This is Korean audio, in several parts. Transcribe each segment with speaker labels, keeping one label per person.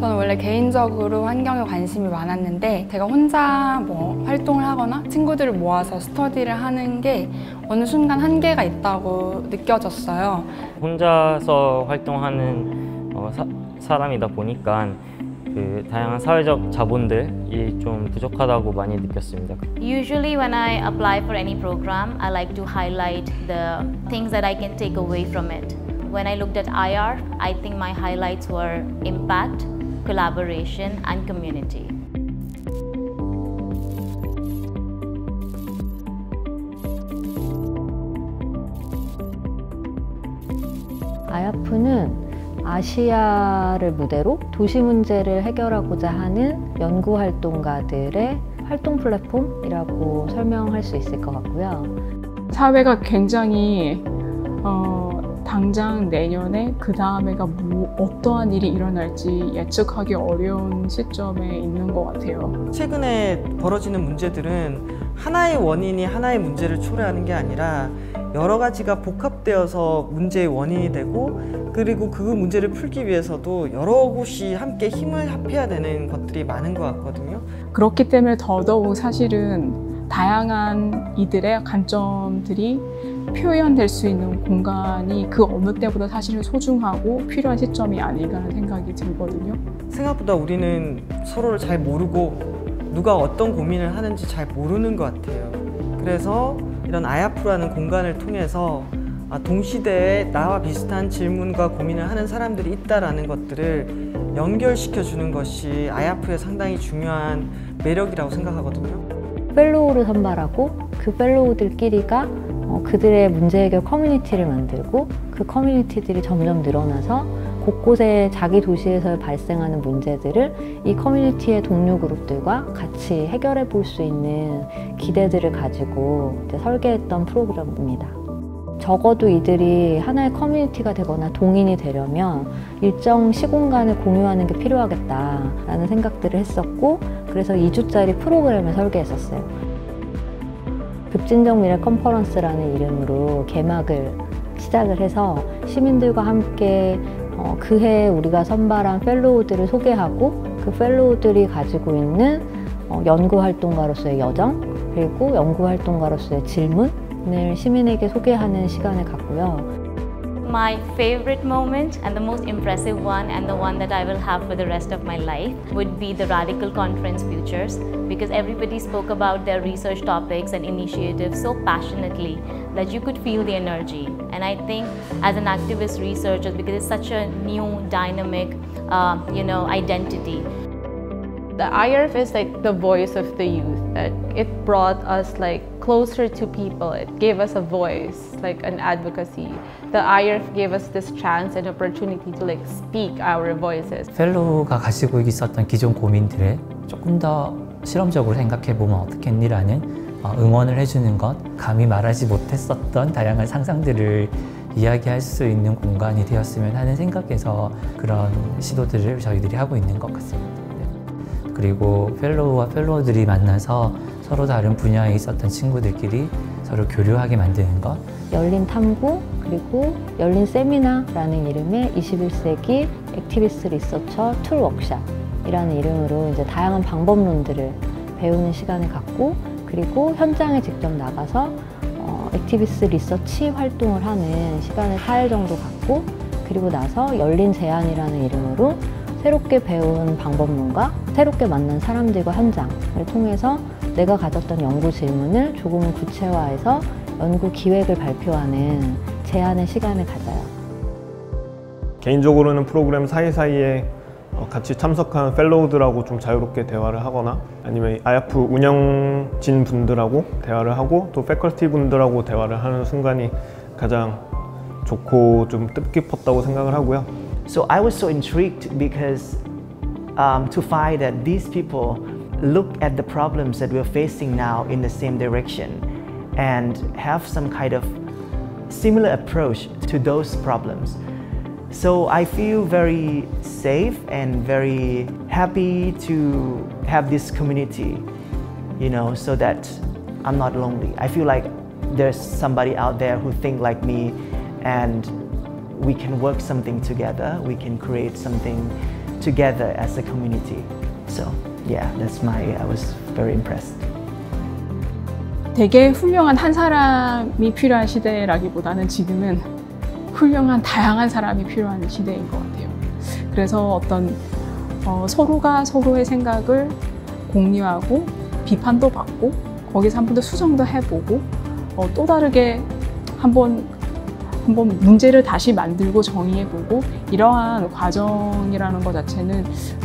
Speaker 1: 저는 원래 개인적으로 환경에 관심이 많았는데 제가 혼자 뭐 활동을 하거나 친구들을 모아서 스터디를 하는 게 어느 순간 한계가 있다고 느껴졌어요.
Speaker 2: 혼자서 활동하는 사람이다 보니까 그 다양한 사회적 자본들이 좀 부족하다고 많이 느꼈습니다.
Speaker 3: Usually when I apply for any program, I like to highlight the things that I can take away from it. When I looked at IR, I think my highlights were impact, collaboration, and community.
Speaker 4: IAF는 아시아를 무대로 도시 문제를 해결하고자 하는 연구활동가들의 활동 플랫폼이라고 설명할 수 있을 것 같고요.
Speaker 5: 사회가 굉장히 당장 내년에 그 다음에가 어떠한 일이 일어날지 예측하기 어려운 시점에 있는 것 같아요.
Speaker 6: 최근에 벌어지는 문제들은 하나의 원인이 하나의 문제를 초래하는 게 아니라 여러 가지가 복합되어서 문제의 원인이 되고 그리고 그 문제를 풀기 위해서도 여러 곳이 함께 힘을 합해야 되는 것들이 많은 것 같거든요.
Speaker 5: 그렇기 때문에 더더욱 사실은 다양한 이들의 관점들이 표현될 수 있는 공간이 그 어느 때보다 사실은 소중하고 필요한 시점이 아닌가 하는 생각이 들거든요.
Speaker 6: 생각보다 우리는 서로를 잘 모르고 누가 어떤 고민을 하는지 잘 모르는 것 같아요. 그래서 이런 IAF라는 공간을 통해서 동시대에 나와 비슷한 질문과 고민을 하는 사람들이 있다는 것들을 연결시켜 주는 것이 IAF의 상당히 중요한 매력이라고 생각하거든요.
Speaker 4: 펠로우를 선발하고 그 펠로우들끼리가 그들의 문제 해결 커뮤니티를 만들고 그 커뮤니티들이 점점 늘어나서 곳곳에 자기 도시에서 발생하는 문제들을 이 커뮤니티의 동료 그룹들과 같이 해결해 볼 수 있는 기대들을 가지고 설계했던 프로그램입니다. 적어도 이들이 하나의 커뮤니티가 되거나 동인이 되려면 일정 시공간을 공유하는 게 필요하겠다라는 생각들을 했었고 그래서 2주짜리 프로그램을 설계했었어요. 급진적 미래 컨퍼런스라는 이름으로 개막을 시작을 해서 시민들과 함께 그해 우리가 선발한 펠로우들을 소개하고 그 펠로우들이 가지고 있는 연구활동가로서의 여정 그리고 연구활동가로서의 질문을 시민에게 소개하는 시간을 갖고요.
Speaker 3: My favorite moment and the most impressive one and the one that I will have for the rest of my life would be the Radical Conference Futures because everybody spoke about their research topics and initiatives so passionately that you could feel the energy. And I think as an activist researcher, because it's such a new, dynamic, identity.
Speaker 7: The IRF is like the voice of the youth. It brought us like closer to people. It gave us a voice, like an advocacy. The IRF gave us this chance and opportunity to like speak our voices.
Speaker 8: 펠로우가 가지고 있었던 기존 고민들을 조금 더 실험적으로 생각해 보면 어떻겠니라는 응원을 해주는 것, 감히 말하지 못했었던 다양한 상상들을 이야기할 수 있는 공간이 되었으면 하는 생각에서 그런 시도들을 저희들이 하고 있는 것 같습니다. 그리고 펠로우와 펠로우들이 만나서 서로 다른 분야에 있었던 친구들끼리 서로 교류하게 만드는 것.
Speaker 4: 열린 탐구 그리고 열린 세미나라는 이름의 21세기 액티비스트 리서처 툴 워크샵이라는 이름으로 이제 다양한 방법론들을 배우는 시간을 갖고 그리고 현장에 직접 나가서 액티비스트 리서치 활동을 하는 시간을 4일 정도 갖고 그리고 나서 열린 제안이라는 이름으로 새롭게 배운 방법론과 새롭게 만난 사람들과 현장을 통해서 내가 가졌던 연구 질문을 조금은 구체화해서 연구 기획을 발표하는 제안의 시간을 가져요.
Speaker 9: 개인적으로는 프로그램 사이사이에 같이 참석한 펠로우들하고 좀 자유롭게 대화를 하거나 아니면 IAF 운영진 분들하고 대화를 하고 또 패컬티 분들하고 대화를 하는 순간이 가장 좋고 좀 뜻깊었다고 생각을 하고요.
Speaker 10: So I was so intrigued because to find that these people look at the problems that we're facing now in the same direction and have some kind of similar approach to those problems. So I feel very safe and very happy to have this community, so that I'm not lonely. I feel like there's somebody out there who think like me and we can work something together, we can create something together as a community. So yeah, I was very impressed.
Speaker 5: 되게 훌륭한 한 사람이 필요한 시대라기보다는 지금은 훌륭한 다양한 사람이 필요한 시대인 것 같아요. 그래서 어떤 서로가 서로의 생각을 공유하고 비판도 받고 거기서 한 번 더 수정도 해보고 또 다르게 한번 문제를 다시 만들고 정의해보고 이러한 과정이라는 것 자체는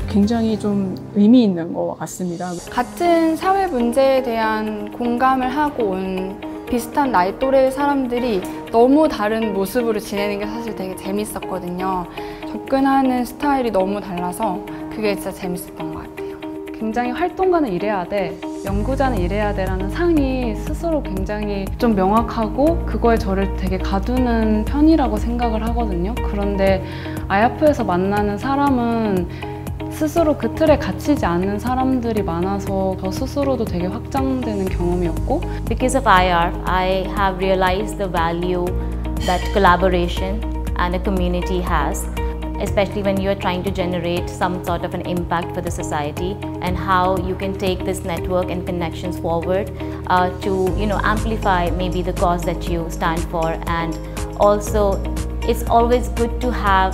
Speaker 5: 굉장히 좀 의미 있는 것 같습니다.
Speaker 1: 같은 사회 문제에 대한 공감을 하고 온 비슷한 나이 또래의 사람들이 너무 다른 모습으로 지내는 게 사실 되게 재밌었거든요. 접근하는 스타일이 너무 달라서 그게 진짜 재밌었던 것 같아요.
Speaker 11: 굉장히 활동가는 이래야 돼, 연구자는 이래야 돼라는 상이 스스로 굉장히 좀 명확하고 그거에 저를 되게 가두는 편이라고 생각을 하거든요. 그런데 아야프에서 만나는 사람은 스스로 그 틀에 갇히지 않는 사람들이 많아서 저 스스로도 되게 확장되는 경험이었고
Speaker 3: Because of IARF, I have realized the value that collaboration and a community has, especially when you are trying to generate some sort of an impact for the society, and how you can take this network and connections forward to amplify maybe the cause that you stand for. And also it's always good to have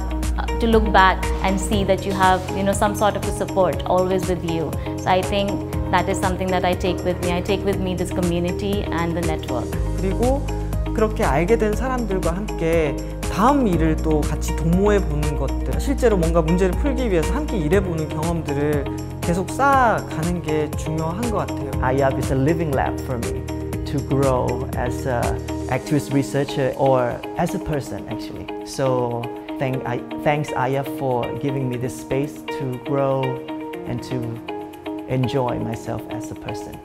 Speaker 3: to look back and see that you have some sort of a support always with you. So I think that is something that I take with me. I take with me this community and the network.
Speaker 6: 그리고 그렇게 알게 된 사람들과 함께 다음 일을 또 같이 도모해 보는 것들, 실제로 뭔가 문제를 풀기 위해서 함께 일해보는 경험들을 계속 쌓아가는 게 중요한 것 같아요.
Speaker 10: IARF is a living lab for me to grow as an activist researcher or as a person actually. So thanks IARF for giving me this space to grow and to enjoy myself as a person.